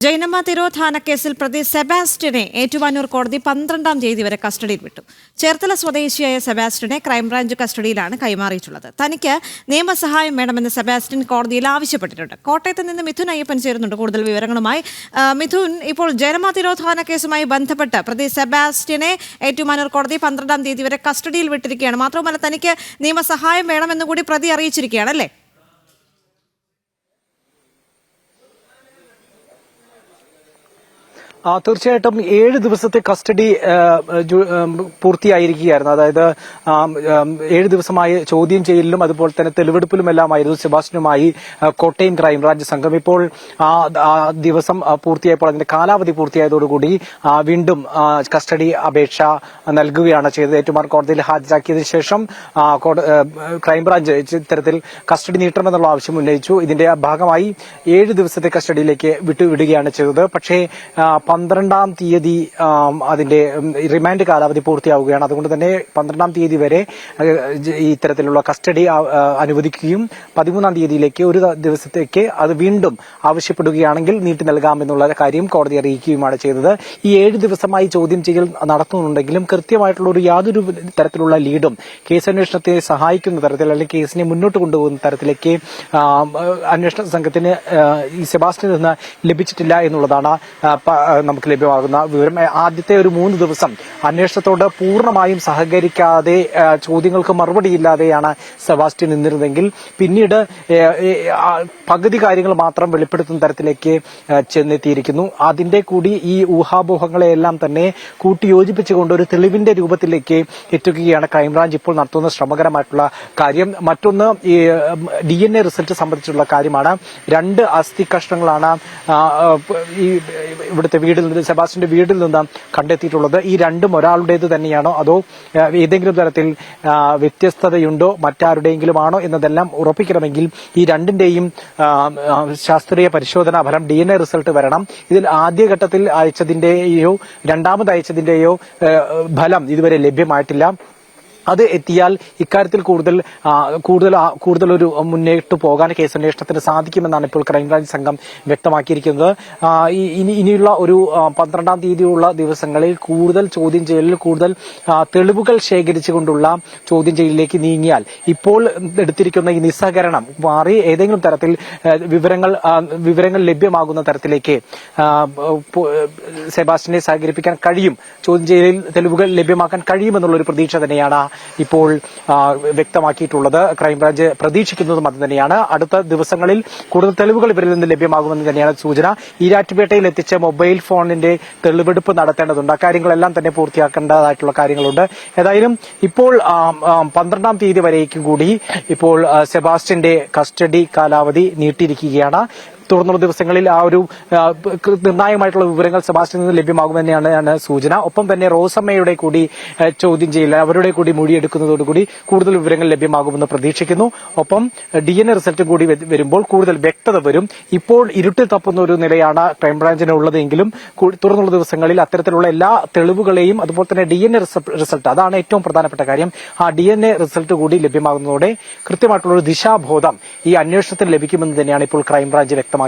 ജൈനമ്മ തിരോധാന കേസിൽ പ്രതി സെബാസ്റ്റ്യനെ ഏറ്റുമാനൂർ കോടതി 12-ാം തീയതി വരെ കസ്റ്റഡിയിൽ വിട്ടു. ചേർത്തല സ്വദേശിയായ സെബാസ്റ്റ്യനെ ക്രൈംബ്രാഞ്ച് കസ്റ്റഡിയിലാണ് കൈമാറിയിട്ടുള്ളത്. തനിക്ക് നിയമസഹായം വേണമെന്ന് സെബാസ്റ്റ്യൻ കോടതിയിൽ ആവശ്യപ്പെട്ടിട്ടുണ്ട്. കോട്ടയത്ത് നിന്ന് മിഥുൻ അയ്യപ്പൻ ചേരുന്നുണ്ട് കൂടുതൽ വിവരങ്ങളുമായി. മിഥുൻ, ഇപ്പോൾ ജൈനമ്മ തിരോധാന കേസുമായി ബന്ധപ്പെട്ട് പ്രതി സെബാസ്റ്റ്യനെ ഏറ്റുമാനൂർ കോടതി 12-ാം തീയതി വരെ കസ്റ്റഡിയിൽ വിട്ടിരിക്കുകയാണ്. മാത്രമല്ല, തനിക്ക് നിയമസഹായം വേണമെന്ന് കൂടി പ്രതി അറിയിച്ചിരിക്കുകയാണ്, അല്ലേ? തീർച്ചയായിട്ടും 7 ദിവസത്തെ കസ്റ്റഡി പൂർത്തിയായിരിക്കുകയായിരുന്നു. അതായത് 7 ദിവസമായി ചോദ്യം ചെയ്യലിലും അതുപോലെ തന്നെ തെളിവെടുപ്പിലുമെല്ലാമായിരുന്നു സെബാസ്റ്റ്യനുമായി കോട്ടയം ക്രൈംബ്രാഞ്ച് സംഘം. ഇപ്പോൾ ആ ദിവസം പൂർത്തിയായപ്പോൾ അതിന്റെ കാലാവധി പൂർത്തിയായതോടുകൂടി വീണ്ടും കസ്റ്റഡി അപേക്ഷ നൽകുകയാണ് ചെയ്തത്. ഏറ്റുമാനൂർ കോടതിയിൽ ഹാജരാക്കിയതിനു ശേഷം ക്രൈംബ്രാഞ്ച് ഇത്തരത്തിൽ കസ്റ്റഡി നീട്ടണമെന്നുള്ള ആവശ്യം ഉന്നയിച്ചു. ഇതിന്റെ ഭാഗമായി 7 ദിവസത്തെ കസ്റ്റഡിയിലേക്ക് വിട്ടുവിടുകയാണ് ചെയ്തത്. പക്ഷേ 12-ാം തീയതി അതിന്റെ റിമാൻഡ് കാലാവധി പൂർത്തിയാവുകയാണ്. അതുകൊണ്ട് തന്നെ 12-ാം തീയതി വരെ ഇത്തരത്തിലുള്ള കസ്റ്റഡി അനുവദിക്കുകയും 13-ാം തീയതിയിലേക്ക് ഒരു ദിവസത്തേക്ക് അത് വീണ്ടും ആവശ്യപ്പെടുകയാണെങ്കിൽ നീട്ടി നൽകാമെന്നുള്ള കാര്യം കോടതി അറിയിക്കുകയുമാണ് ചെയ്തത്. ഈ 7 ദിവസമായി ചോദ്യം ചെയ്യൽ നടത്തുന്നുണ്ടെങ്കിലും കൃത്യമായിട്ടുള്ള യാതൊരു തരത്തിലുള്ള ലീഡും കേസന്വേഷണത്തെ സഹായിക്കുന്ന തരത്തിൽ അല്ലെങ്കിൽ കേസിനെ മുന്നോട്ട് കൊണ്ടുപോകുന്ന തരത്തിലേക്ക് അന്വേഷണ സംഘത്തിന് ഈ സെബാസ്റ്റ്യനിൽ നിന്ന് ലഭിച്ചിട്ടില്ല എന്നുള്ളതാണ് നമുക്ക് ലഭ്യമാകുന്ന വിവരം. ആദ്യത്തെ ഒരു 3 ദിവസം അന്വേഷണത്തോട് പൂർണ്ണമായും സഹകരിക്കാതെ ചോദ്യങ്ങൾക്ക് മറുപടിയില്ലാതെയാണ് സെബാസ്റ്റ്യൻ നിന്നിരുന്നെങ്കിൽ പിന്നീട് പകുതി കാര്യങ്ങൾ മാത്രം വെളിപ്പെടുത്തുന്ന തരത്തിലേക്ക് ചെന്നെത്തിയിരിക്കുന്നു. അതിന്റെ കൂടി ഈ ഊഹാപോഹങ്ങളെയെല്ലാം തന്നെ കൂട്ടിയോജിപ്പിച്ചുകൊണ്ട് ഒരു തെളിവിന്റെ രൂപത്തിലേക്ക് എത്തിക്കുകയാണ് ക്രൈംബ്രാഞ്ച് ഇപ്പോൾ നടത്തുന്ന ശ്രമകരമായിട്ടുള്ള കാര്യം. മറ്റൊന്ന് ഈ DNA റിസൾട്ട് സംബന്ധിച്ചുള്ള കാര്യമാണ്. 2 അസ്ഥി കഷ്ണങ്ങളാണ് ഈ ഇവിടുത്തെ സെബാസ്റ്റ്യന്റെ വീട്ടിൽ നിന്ന് കണ്ടെത്തിയിട്ടുള്ളത്. ഈ രണ്ടും ഒരാളുടേത് തന്നെയാണോ അതോ ഏതെങ്കിലും തരത്തിൽ വ്യത്യസ്തതയുണ്ടോ മറ്റാരുടെയെങ്കിലും ആണോ എന്നതെല്ലാം ഉറപ്പിക്കണമെങ്കിൽ ഈ രണ്ടിന്റെയും ശാസ്ത്രീയ പരിശോധനാ ഫലം DNA റിസൾട്ട് വരണം. ഇതിൽ ആദ്യഘട്ടത്തിൽ അയച്ചതിന്റെയോ രണ്ടാമത് അയച്ചതിന്റെയോ ഫലം ഇതുവരെ ലഭ്യമായിട്ടില്ല. അത് എത്തിയാൽ ഇക്കാര്യത്തിൽ കൂടുതൽ ഒരു മുന്നേറ്റ് പോകാൻ കേസന്വേഷണത്തിന് സാധിക്കുമെന്നാണ് ഇപ്പോൾ ക്രൈംബ്രാഞ്ച് സംഘം വ്യക്തമാക്കിയിരിക്കുന്നത്. ഇനിയുള്ള ഒരു 12-ാം തീയതിയുള്ള ദിവസങ്ങളിൽ കൂടുതൽ ചോദ്യം ചെയ്യലിൽ കൂടുതൽ തെളിവുകൾ ശേഖരിച്ചുകൊണ്ടുള്ള ചോദ്യം ചെയ്യലിലേക്ക് നീങ്ങിയാൽ ഇപ്പോൾ എടുത്തിരിക്കുന്ന ഈ നിസ്സഹകരണം മാറി ഏതെങ്കിലും തരത്തിൽ വിവരങ്ങൾ ലഭ്യമാകുന്ന തരത്തിലേക്ക് സെബാസ്റ്റ്യനെ സഹകരിപ്പിക്കാൻ കഴിയും, ചോദ്യം ചെയ്യലിൽ തെളിവുകൾ ലഭ്യമാക്കാൻ കഴിയുമെന്നുള്ളൊരു പ്രതീക്ഷ തന്നെയാണ് ഇപ്പോൾ വ്യക്തമാക്കിയിട്ടുള്ളത്. ക്രൈംബ്രാഞ്ച് പ്രതീക്ഷിക്കുന്നതും അത് തന്നെയാണ്. അടുത്ത ദിവസങ്ങളിൽ കൂടുതൽ തെളിവുകൾ ഇവരിൽ നിന്ന് ലഭ്യമാകുമെന്ന് തന്നെയാണ് സൂചന. ഈരാറ്റുപേട്ടയിൽ എത്തിച്ച മൊബൈൽ ഫോണിന്റെ തെളിവെടുപ്പ് നടത്തേണ്ടതുണ്ട്. അക്കാര്യങ്ങളെല്ലാം തന്നെ പൂർത്തിയാക്കേണ്ടതായിട്ടുള്ള കാര്യങ്ങളുണ്ട്. ഏതായാലും ഇപ്പോൾ 12-ാം തീയതി വരേക്കും കൂടി ഇപ്പോൾ സെബാസ്റ്റ്യന്റെ കസ്റ്റഡി കാലാവധി നീട്ടിയിരിക്കുകയാണ്. തുടർന്നുള്ള ദിവസങ്ങളിൽ ആ ഒരു നിർണായകമായിട്ടുള്ള വിവരങ്ങൾ സെബാസ്റ്റ്യനിൽ നിന്ന് ലഭ്യമാകുമെന്നാണ് സൂചന. ഒപ്പം തന്നെ റോസമ്മയുടെ കൂടി ചോദ്യം ചെയ്യില്ല, അവരുടെ കൂടി മൊഴിയെടുക്കുന്നതോടുകൂടി കൂടുതൽ വിവരങ്ങൾ ലഭ്യമാകുമെന്ന് പ്രതീക്ഷിക്കുന്നു. ഒപ്പം DNA റിസൾട്ടും കൂടി വരുമ്പോൾ കൂടുതൽ വ്യക്തത വരും. ഇപ്പോൾ ഇരുട്ടിൽ തപ്പുന്ന ഒരു നിലയാണ് ക്രൈംബ്രാഞ്ചിന് ഉള്ളതെങ്കിലും തുടർന്നുള്ള ദിവസങ്ങളിൽ അത്തരത്തിലുള്ള എല്ലാ തെളിവുകളെയും അതുപോലെ തന്നെ DNA റിസൾട്ട്, അതാണ് ഏറ്റവും പ്രധാനപ്പെട്ട കാര്യം. ആ DNA റിസൾട്ട് കൂടി ലഭ്യമാകുന്നതോടെ കൃത്യമായിട്ടുള്ള ഒരു ദിശാബോധം ഈ അന്വേഷണത്തിൽ ലഭിക്കുമെന്ന് തന്നെയാണ് ഇപ്പോൾ ക്രൈംബ്രാഞ്ച് വ്യക്തമാക്കിയിട്ടുള്ളത്.